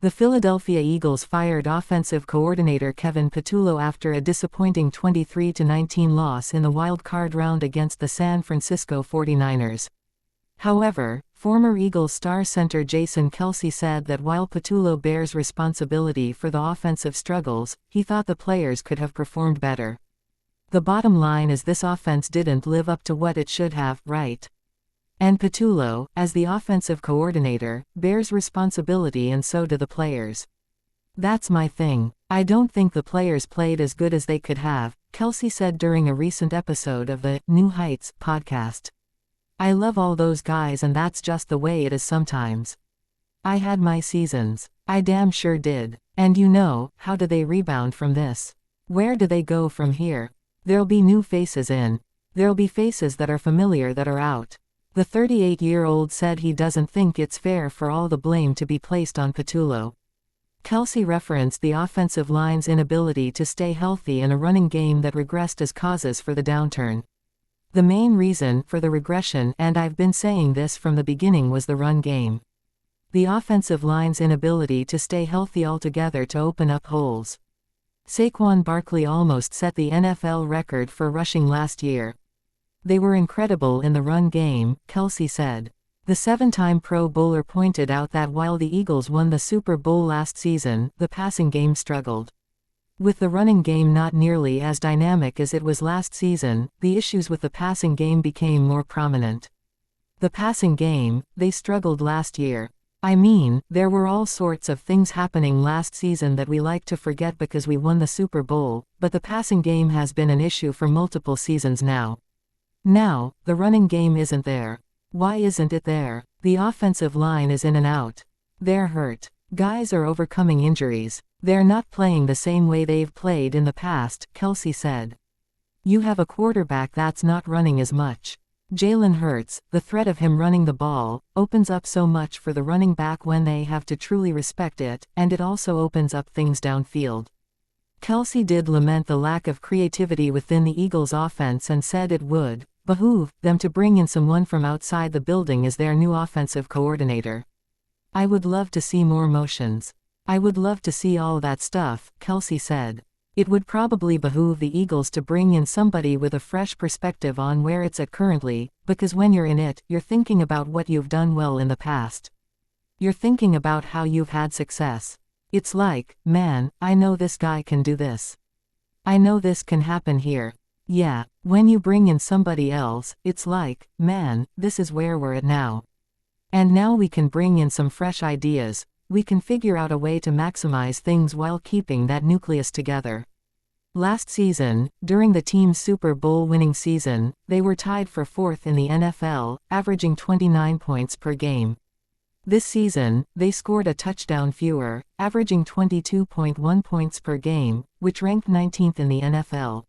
The Philadelphia Eagles fired offensive coordinator Kevin Patullo after a disappointing 23-19 loss in the wild-card round against the San Francisco 49ers. However, former Eagles star center Kelce said that while Patullo bears responsibility for the offensive struggles, he thought the players could have performed better. The bottom line is this offense didn't live up to what it should have, right? And Patullo, as the offensive coordinator, bears responsibility and so do the players. That's my thing. I don't think the players played as good as they could have, Kelce said during a recent episode of the New Heights podcast. I love all those guys and that's just the way it is sometimes. I had my seasons. I damn sure did. And how do they rebound from this? Where do they go from here? There'll be new faces in. There'll be faces that are familiar that are out. The 38-year-old said he doesn't think it's fair for all the blame to be placed on Patullo. Kelce referenced the offensive line's inability to stay healthy and a running game that regressed as causes for the downturn. The main reason for the regression, and I've been saying this from the beginning, was the run game. The offensive line's inability to stay healthy altogether to open up holes. Saquon Barkley almost set the NFL record for rushing last year. They were incredible in the run game, Kelce said. The 7-time Pro Bowler pointed out that while the Eagles won the Super Bowl last season, the passing game struggled. With the running game not nearly as dynamic as it was last season, the issues with the passing game became more prominent. The passing game, they struggled last year. I mean, there were all sorts of things happening last season that we like to forget because we won the Super Bowl, but the passing game has been an issue for multiple seasons now. Now, the running game isn't there. Why isn't it there? The offensive line is in and out. They're hurt. Guys are overcoming injuries. They're not playing the same way they've played in the past, Kelce said. You have a quarterback that's not running as much. Jalen Hurts, the threat of him running the ball, opens up so much for the running back when they have to truly respect it, and it also opens up things downfield. Kelce did lament the lack of creativity within the Eagles' offense and said it would behoove them to bring in someone from outside the building as their new offensive coordinator. I would love to see more motions. I would love to see all that stuff, Kelce said. It would probably behoove the Eagles to bring in somebody with a fresh perspective on where it's at currently, because when you're in it, you're thinking about what you've done well in the past. You're thinking about how you've had success. It's like, man, I know this guy can do this. I know this can happen here. Yeah, when you bring in somebody else, it's like, man, this is where we're at now. And now we can bring in some fresh ideas. We can figure out a way to maximize things while keeping that nucleus together. Last season, during the team's Super Bowl winning season, they were tied for 4th in the NFL, averaging 29 points per game. This season, they scored a touchdown fewer, averaging 22.1 points per game, which ranked 19th in the NFL.